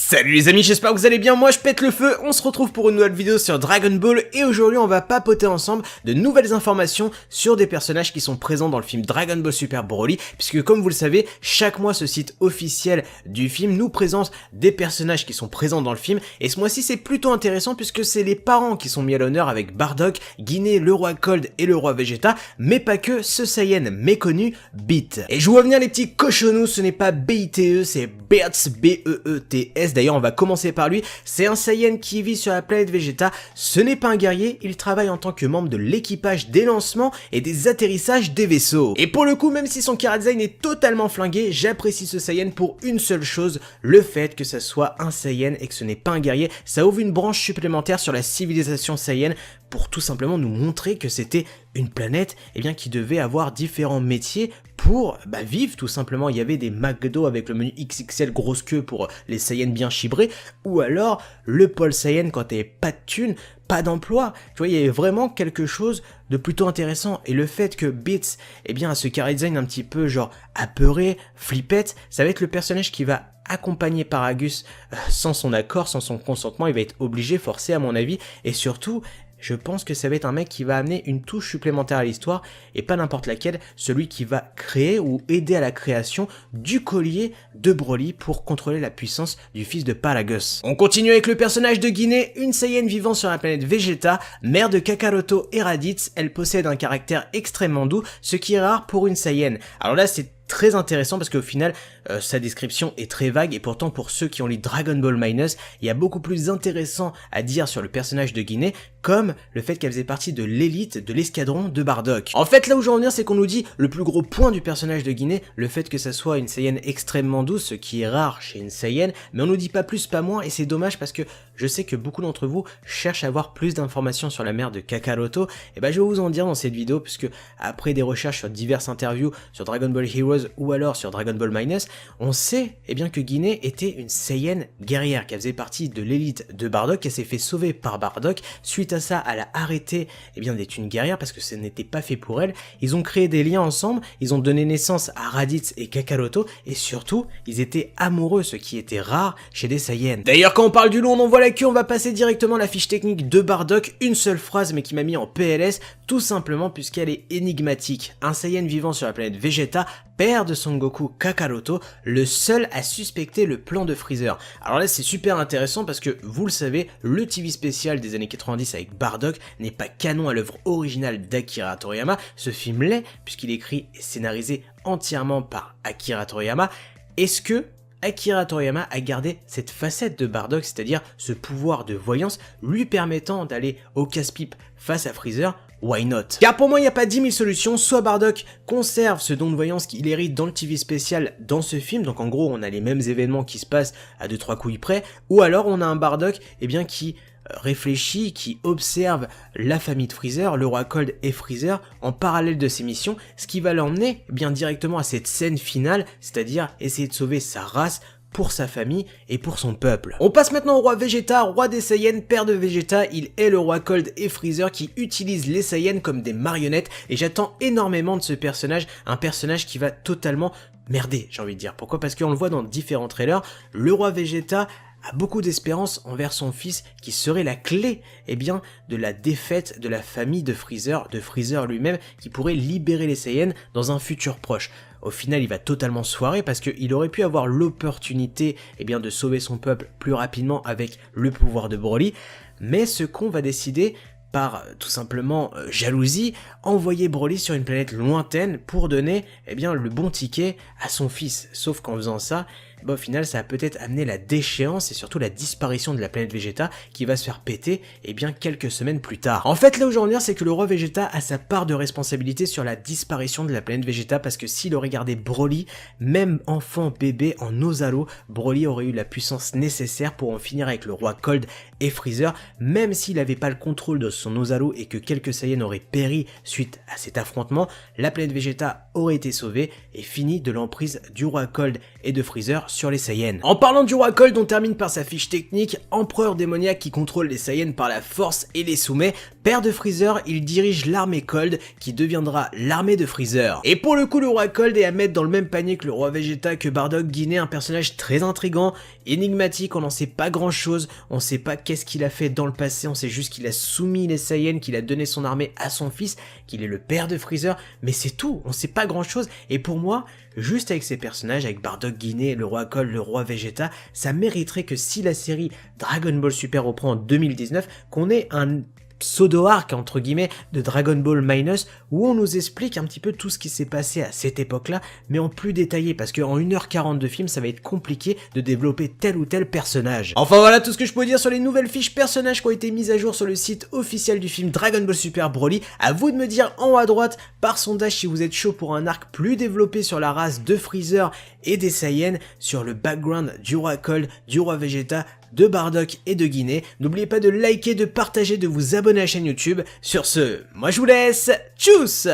Salut les amis, j'espère que vous allez bien, moi je pète le feu, on se retrouve pour une nouvelle vidéo sur Dragon Ball et aujourd'hui on va papoter ensemble de nouvelles informations sur des personnages qui sont présents dans le film Dragon Ball Super Broly, puisque comme vous le savez, chaque mois ce site officiel du film nous présente des personnages qui sont présents dans le film et ce mois-ci c'est plutôt intéressant puisque c'est les parents qui sont mis à l'honneur avec Bardock, Guinée, le roi Cold et le roi Vegeta, mais pas que, ce Saiyan méconnu, Beat. Et je vous vois venir les petits cochonous, ce n'est pas BITE, c'est Beerts, B-E-E-T-S. D'ailleurs, on va commencer par lui. C'est un Saiyan qui vit sur la planète Vegeta. Ce n'est pas un guerrier, il travaille en tant que membre de l'équipage des lancements et des atterrissages des vaisseaux. Et pour le coup, même si son chara-design est totalement flingué, j'apprécie ce Saiyan pour une seule chose, le fait que ça soit un Saiyan et que ce n'est pas un guerrier. Ça ouvre une branche supplémentaire sur la civilisation Saiyan pour tout simplement nous montrer que c'était une planète qui devait avoir différents métiers pour vivre tout simplement. Il y avait des McDo avec le menu XXL grosse queue pour les Saiyans bien chibrés, ou alors le Paul Saiyan quand t'avais pas de thunes, pas d'emploi. Tu vois, il y avait vraiment quelque chose de plutôt intéressant, et le fait que Beats a ce chara-design un petit peu genre apeuré, flippette, ça va être le personnage qui va accompagné par Agus sans son accord, sans son consentement, il va être obligé, forcé à mon avis, et surtout je pense que ça va être un mec qui va amener une touche supplémentaire à l'histoire, et pas n'importe laquelle, celui qui va créer ou aider à la création du collier de Broly pour contrôler la puissance du fils de Paragus. On continue avec le personnage de Guinée, une Saiyan vivant sur la planète Vegeta, mère de Kakaroto et Raditz. Elle possède un caractère extrêmement doux, ce qui est rare pour une Saiyan. Alors là c'est très intéressant parce qu'au final, sa description est très vague et pourtant pour ceux qui ont lu Dragon Ball Minus, il y a beaucoup plus intéressant à dire sur le personnage de Guinée, comme le fait qu'elle faisait partie de l'élite de l'escadron de Bardock. En fait, là où j'en viens, c'est qu'on nous dit le plus gros point du personnage de Guinée, le fait que ça soit une Saiyan extrêmement douce, ce qui est rare chez une Saiyan, mais on nous dit pas plus, pas moins, et c'est dommage parce que je sais que beaucoup d'entre vous cherchent à avoir plus d'informations sur la mère de Kakaroto, et je vais vous en dire dans cette vidéo, puisque après des recherches sur diverses interviews sur Dragon Ball Heroes ou alors sur Dragon Ball Minus, on sait que Guinée était une Saiyan guerrière qui faisait partie de l'élite de Bardock, qui s'est fait sauver par Bardock. Suite à ça, elle a arrêté d'être une guerrière parce que ce n'était pas fait pour elle. Ils ont créé des liens ensemble, ils ont donné naissance à Raditz et Kakaroto, et surtout, ils étaient amoureux, ce qui était rare chez des Saiyans. D'ailleurs, quand on parle du long, on voit la queue, on va passer directement à la fiche technique de Bardock, une seule phrase mais qui m'a mis en PLS, tout simplement puisqu'elle est énigmatique. Un Saiyan vivant sur la planète Vegeta, père de Son Goku Kakaroto, le seul à suspecter le plan de Freezer. Alors là c'est super intéressant parce que vous le savez, le TV spécial des années 90 avec Bardock n'est pas canon à l'œuvre originale d'Akira Toriyama. Ce film l'est puisqu'il est écrit et scénarisé entièrement par Akira Toriyama. Est-ce que Akira Toriyama a gardé cette facette de Bardock, c'est-à-dire ce pouvoir de voyance lui permettant d'aller au casse-pipe face à Freezer? Why not? Car pour moi, il n'y a pas 10 000 solutions. Soit Bardock conserve ce don de voyance qu'il hérite dans le TV spécial dans ce film, donc en gros, on a les mêmes événements qui se passent à 2-3 couilles près, ou alors on a un Bardock qui réfléchit, qui observe la famille de Freezer, le roi Cold et Freezer, en parallèle de ses missions, ce qui va l'emmener directement à cette scène finale, c'est-à-dire essayer de sauver sa race, pour sa famille et pour son peuple. On passe maintenant au roi Vegeta, roi des Saiyans, père de Vegeta. Il est le roi Cold et Freezer qui utilisent les Saiyans comme des marionnettes, et j'attends énormément de ce personnage, un personnage qui va totalement merder, j'ai envie de dire. Pourquoi? Parce qu'on le voit dans différents trailers, le roi Vegeta a beaucoup d'espérance envers son fils qui serait la clé de la défaite de la famille de Freezer lui-même, qui pourrait libérer les Saiyans dans un futur proche. Au final, il va totalement se foirer parce qu'il aurait pu avoir l'opportunité de sauver son peuple plus rapidement avec le pouvoir de Broly, mais ce con va décider par tout simplement jalousie, envoyer Broly sur une planète lointaine pour donner le bon ticket à son fils. Sauf qu'en faisant ça, au final ça va peut-être amener la déchéance et surtout la disparition de la planète Vegeta qui va se faire péter quelques semaines plus tard. En fait là où j'en viens, c'est que le roi Vegeta a sa part de responsabilité sur la disparition de la planète Vegeta, parce que s'il aurait gardé Broly, même enfant bébé en Ozaru, Broly aurait eu la puissance nécessaire pour en finir avec le roi Cold et Freezer, même s'il n'avait pas le contrôle de son Ozaru et que quelques Saiyans auraient péri suite à cet affrontement, la planète Vegeta aurait été sauvée et finie de l'emprise du roi Cold et de Freezer sur les Saiyans. En parlant du roi Cold, on termine par sa fiche technique, empereur démoniaque qui contrôle les Saiyans par la force et les soumet. Père de Freezer, il dirige l'armée Cold qui deviendra l'armée de Freezer. Et pour le coup, le roi Cold est à mettre dans le même panier que le roi Vegeta, que Bardock, Guinée, un personnage très intriguant, énigmatique, on n'en sait pas grand chose, on sait pas qu'est-ce qu'il a fait dans le passé, on sait juste qu'il a soumis les Saiyans, qu'il a donné son armée à son fils, qu'il est le père de Freezer, mais c'est tout, on sait pas grand chose, et pour moi, juste avec ces personnages, avec Bardock, Guinée, le roi Cold, le roi Vegeta, ça mériterait que si la série Dragon Ball Super reprend en 2019, qu'on ait un pseudo-arc entre guillemets de Dragon Ball Minus où on nous explique un petit peu tout ce qui s'est passé à cette époque-là, mais en plus détaillé, parce qu'en 1h40 de film, ça va être compliqué de développer tel ou tel personnage. Enfin voilà tout ce que je peux dire sur les nouvelles fiches personnages qui ont été mises à jour sur le site officiel du film Dragon Ball Super Broly. À vous de me dire en haut à droite par sondage si vous êtes chaud pour un arc plus développé sur la race de Freezer et des Saiyans, sur le background du roi Cold, du roi Vegeta, de Bardock et de Guinée. N'oubliez pas de liker, de partager, de vous abonner à la chaîne YouTube. Sur ce, moi je vous laisse, tchuss!